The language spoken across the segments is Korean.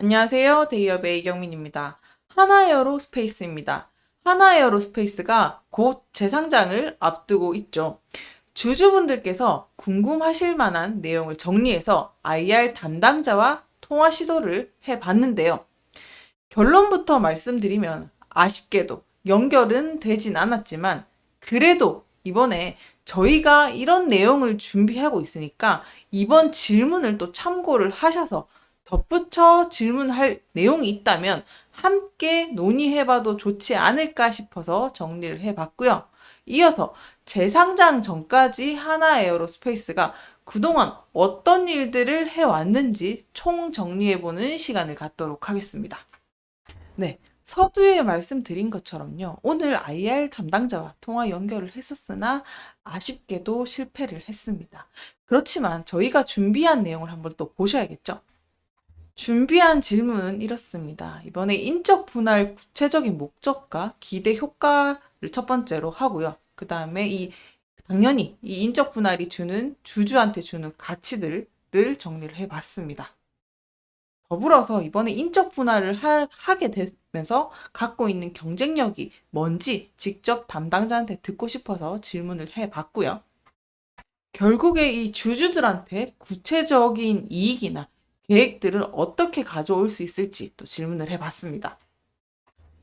안녕하세요. 데이업의 이경민입니다. 하나에어로스페이스입니다. 하나에어로스페이스가 곧 재상장을 앞두고 있죠. 주주분들께서 궁금하실 만한 내용을 정리해서 IR 담당자와 통화 시도를 해봤는데요. 결론부터 말씀드리면 아쉽게도 연결은 되진 않았지만 그래도 이번에 저희가 이런 내용을 준비하고 있으니까 이번 질문을 또 참고를 하셔서 덧붙여 질문할 내용이 있다면 함께 논의해봐도 좋지 않을까 싶어서 정리를 해봤고요. 이어서 재상장 전까지 하나에어로스페이스가 그동안 어떤 일들을 해왔는지 총 정리해보는 시간을 갖도록 하겠습니다. 네. 서두에 말씀드린 것처럼요. 오늘 IR 담당자와 통화 연결을 했었으나 아쉽게도 실패를 했습니다. 그렇지만 저희가 준비한 내용을 한번 또 보셔야겠죠. 준비한 질문은 이렇습니다. 이번에 인적 분할 구체적인 목적과 기대 효과를 첫 번째로 하고요. 그 다음에 당연히 이 인적 분할이 주주한테 주는 가치들을 정리를 해봤습니다. 더불어서 이번에 인적 분할을 하게 되면서 갖고 있는 경쟁력이 뭔지 직접 담당자한테 듣고 싶어서 질문을 해봤고요. 결국에 이 주주들한테 구체적인 이익이나 계획들을 어떻게 가져올 수 있을지 또 질문을 해봤습니다.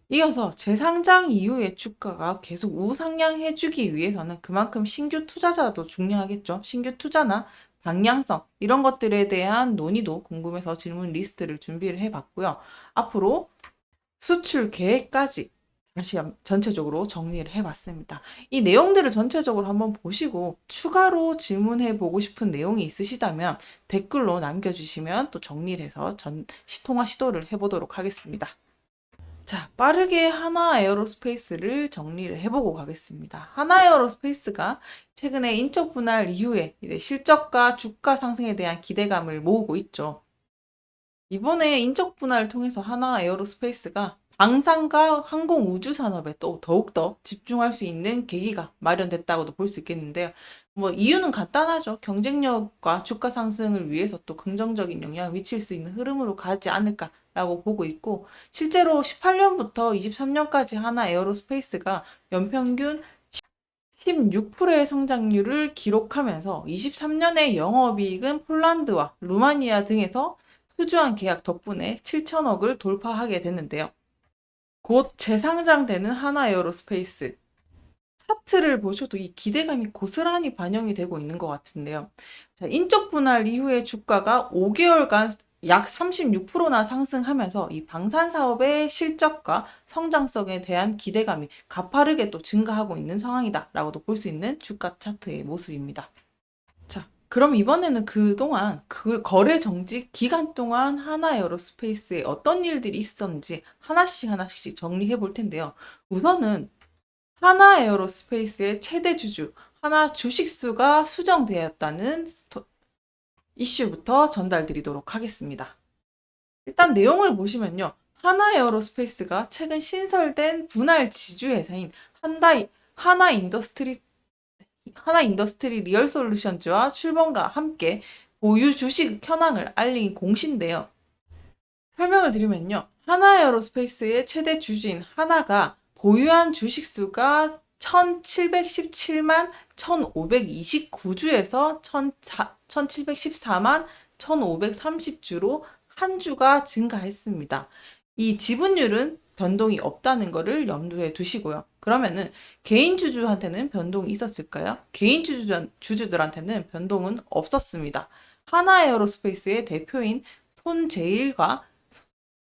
이어서 재상장 이후에 주가가 계속 우상향해주기 위해서는 그만큼 신규 투자자도 중요하겠죠. 신규 투자나 방향성 이런 것들에 대한 논의도 궁금해서 질문 리스트를 준비를 해봤고요. 앞으로 수출 계획까지 다시 전체적으로 정리를 해봤습니다. 이 내용들을 전체적으로 한번 보시고 추가로 질문해 보고 싶은 내용이 있으시다면 댓글로 남겨주시면 또 정리를 해서 통화 시도를 해보도록 하겠습니다. 자, 빠르게 하나에어로스페이스를 정리를 해보고 가겠습니다. 하나에어로스페이스가 최근에 인적 분할 이후에 실적과 주가 상승에 대한 기대감을 모으고 있죠. 이번에 인적 분할을 통해서 하나에어로스페이스가 방산과 항공 우주 산업에 또 더욱더 집중할 수 있는 계기가 마련됐다고도 볼 수 있겠는데요. 뭐 이유는 간단하죠. 경쟁력과 주가 상승을 위해서 또 긍정적인 영향을 미칠 수 있는 흐름으로 가지 않을까라고 보고 있고, 실제로 18년부터 23년까지 하나에어로스페이스가 연평균 16%의 성장률을 기록하면서 23년의 영업이익은 폴란드와 루마니아 등에서 수주한 계약 덕분에 7천억을 돌파하게 됐는데요. 곧 재상장되는 하나에어로스페이스 차트를 보셔도 이 기대감이 고스란히 반영이 되고 있는 것 같은데요. 자, 인적 분할 이후에 주가가 5개월간 약 36%나 상승하면서 이 방산 사업의 실적과 성장성에 대한 기대감이 가파르게 또 증가하고 있는 상황이다라고도 볼 수 있는 주가 차트의 모습입니다. 자, 그럼 이번에는 그동안 그 거래 정지 기간 동안 하나에어로스페이스에 어떤 일들이 있었는지 하나씩 정리해 볼 텐데요. 우선은 하나에어로스페이스의 최대 주주, 하나 주식수가 수정되었다는 이슈부터 전달드리도록 하겠습니다. 일단 내용을 보시면요. 하나에어로스페이스가 최근 신설된 분할 지주회사인 하나인더스트리 리얼솔루션즈와 출범과 함께 보유 주식 현황을 알린 공시인데요. 설명을 드리면요. 하나에어로스페이스의 최대 주주인 하나가 보유한 주식수가 1717만 1529주에서 1714만 1530주로 한 주가 증가했습니다. 이 지분율은 변동이 없다는 것을 염두에 두시고요. 그러면은 개인 주주한테는 변동이 있었을까요? 개인 주주들한테는 변동은 없었습니다. 하나에어로스페이스의 대표인 손재일과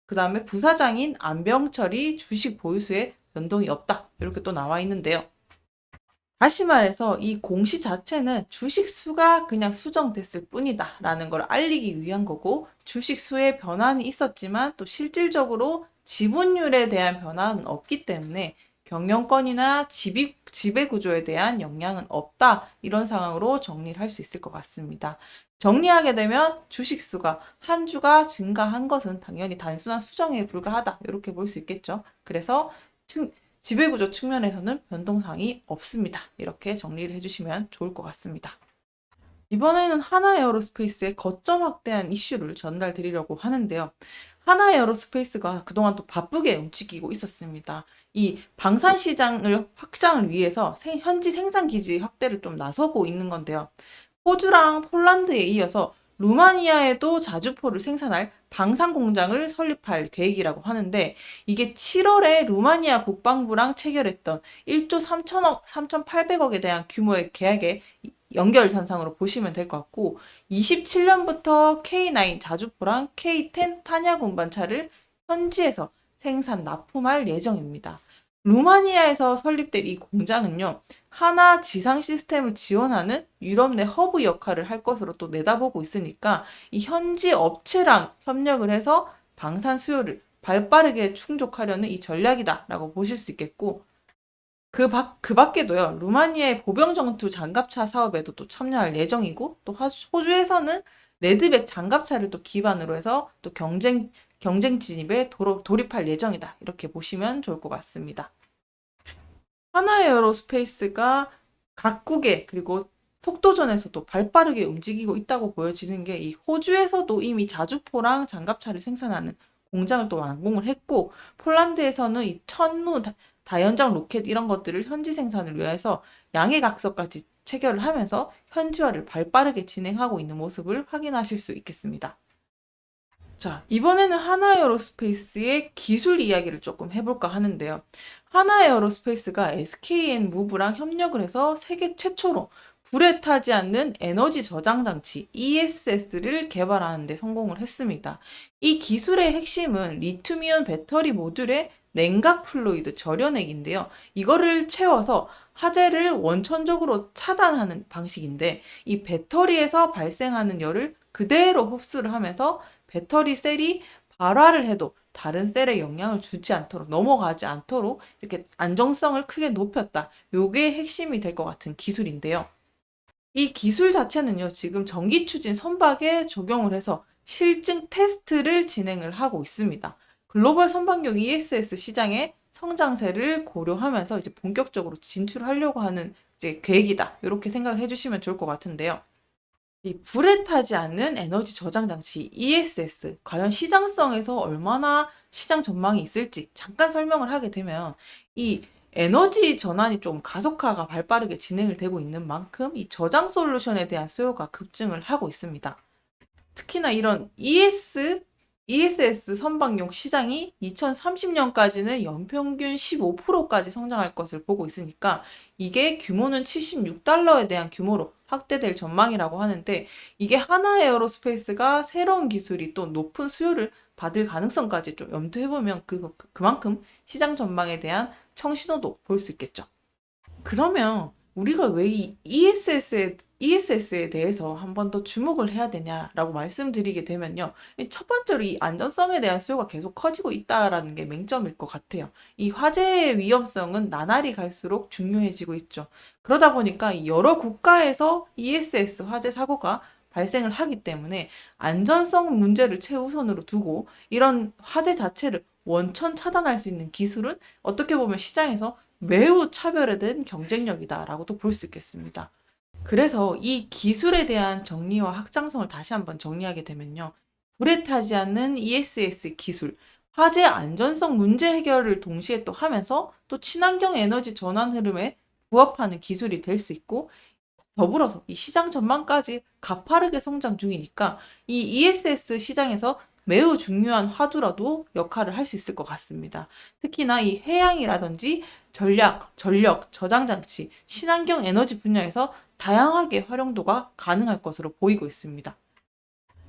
그 다음에 부사장인 안병철이 주식 보유수에 변동이 없다. 이렇게 또 나와 있는데요. 다시 말해서 이 공시 자체는 주식 수가 그냥 수정됐을 뿐이다 라는 걸 알리기 위한 거고, 주식 수의 변화는 있었지만 또 실질적으로 지분율에 대한 변화는 없기 때문에 경영권이나 지배 구조에 대한 영향은 없다, 이런 상황으로 정리를 할 수 있을 것 같습니다. 정리하게 되면 주식 수가 한 주가 증가한 것은 당연히 단순한 수정에 불과하다, 이렇게 볼 수 있겠죠. 그래서 지배구조 측면에서는 변동사항이 없습니다. 이렇게 정리를 해주시면 좋을 것 같습니다. 이번에는 하나에어로스페이스의 거점 확대한 이슈를 전달드리려고 하는데요. 하나에어로스페이스가 그동안 또 바쁘게 움직이고 있었습니다. 이 방산 시장을 확장을 위해서 현지 생산 기지 확대를 좀 나서고 있는 건데요. 호주랑 폴란드에 이어서 루마니아에도 자주포를 생산할 방산 공장을 설립할 계획이라고 하는데, 이게 7월에 루마니아 국방부랑 체결했던 1조 3천억, 3,800억에 대한 규모의 계약의 연결선상으로 보시면 될 것 같고, 27년부터 K9 자주포랑 K10 탄약 운반차를 현지에서 생산 납품할 예정입니다. 루마니아에서 설립될 이 공장은요, 하나 지상 시스템을 지원하는 유럽 내 허브 역할을 할 것으로 또 내다보고 있으니까, 이 현지 업체랑 협력을 해서 방산 수요를 발빠르게 충족하려는 이 전략이다라고 보실 수 있겠고, 그 밖에도요, 루마니아의 보병전투 장갑차 사업에도 또 참여할 예정이고, 또 호주에서는 레드백 장갑차를 또 기반으로 해서 또 경쟁 진입에 돌입할 예정이다. 이렇게 보시면 좋을 것 같습니다. 하나에어로스페이스가 각국에, 그리고 속도전에서도 발빠르게 움직이고 있다고 보여지는 게, 이 호주에서도 이미 자주포랑 장갑차를 생산하는 공장을 또 완공을 했고, 폴란드에서는 이 천무 다연장 로켓 이런 것들을 현지 생산을 위해서 양해각서까지 체결을 하면서 현지화를 발빠르게 진행하고 있는 모습을 확인하실 수 있겠습니다. 자, 이번에는 하나에어로스페이스의 기술 이야기를 조금 해볼까 하는데요. 하나에어로스페이스가 SKN 무브랑 협력을 해서 세계 최초로 불에 타지 않는 에너지 저장 장치 ESS를 개발하는 데 성공을 했습니다. 이 기술의 핵심은 리튬이온 배터리 모듈의 냉각 플루이드 절연액인데요. 이거를 채워서 화재를 원천적으로 차단하는 방식인데, 이 배터리에서 발생하는 열을 그대로 흡수를 하면서 배터리 셀이 발화를 해도 다른 셀에 영향을 주지 않도록, 넘어가지 않도록 이렇게 안정성을 크게 높였다. 요게 핵심이 될 것 같은 기술인데요. 이 기술 자체는요, 지금 전기 추진 선박에 적용을 해서 실증 테스트를 진행을 하고 있습니다. 글로벌 선박용 ESS 시장의 성장세를 고려하면서 이제 본격적으로 진출하려고 하는 이제 계획이다. 이렇게 생각을 해주시면 좋을 것 같은데요. 이 불에 타지 않는 에너지 저장 장치 ESS, 과연 시장성에서 얼마나 시장 전망이 있을지 잠깐 설명을 하게 되면, 이 에너지 전환이 좀 가속화가 발빠르게 진행을 되고 있는 만큼 이 저장 솔루션에 대한 수요가 급증을 하고 있습니다. 특히나 이런 ESS 선박용 시장이 2030년까지는 연평균 15%까지 성장할 것을 보고 있으니까, 이게 규모는 76달러에 대한 규모로 확대될 전망이라고 하는데, 이게 하나에어로스페이스가 새로운 기술이 또 높은 수요를 받을 가능성까지 좀 염두해보면 그만큼 시장 전망에 대한 청신호도 볼 수 있겠죠. 그러면 우리가 왜 이 ESS에 대해서 한 번 더 주목을 해야 되냐라고 말씀드리게 되면요. 첫 번째로 이 안전성에 대한 수요가 계속 커지고 있다라는 게 맹점일 것 같아요. 이 화재의 위험성은 나날이 갈수록 중요해지고 있죠. 그러다 보니까 이 여러 국가에서 ESS 화재 사고가 발생을 하기 때문에 안전성 문제를 최우선으로 두고 이런 화재 자체를 원천 차단할 수 있는 기술은 어떻게 보면 시장에서 매우 차별화된 경쟁력이다라고도 볼 수 있겠습니다. 그래서 이 기술에 대한 정리와 확장성을 다시 한번 정리하게 되면요. 불에 타지 않는 ESS 기술, 화재 안전성 문제 해결을 동시에 또 하면서 또 친환경 에너지 전환 흐름에 부합하는 기술이 될 수 있고, 더불어서 이 시장 전망까지 가파르게 성장 중이니까 이 ESS 시장에서 매우 중요한 화두라도 역할을 할 수 있을 것 같습니다. 특히나 이 해양이라든지 전력, 저장장치, 친환경 에너지 분야에서 다양하게 활용도가 가능할 것으로 보이고 있습니다.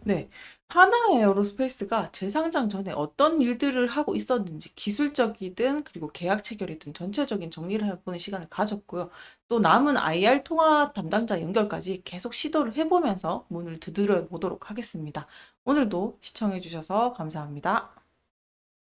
네. 하나에어로스페이스가 재상장 전에 어떤 일들을 하고 있었는지 기술적이든 그리고 계약 체결이든 전체적인 정리를 해보는 시간을 가졌고요. 또 남은 IR 통화 담당자 연결까지 계속 시도를 해보면서 문을 두드려 보도록 하겠습니다. 오늘도 시청해주셔서 감사합니다.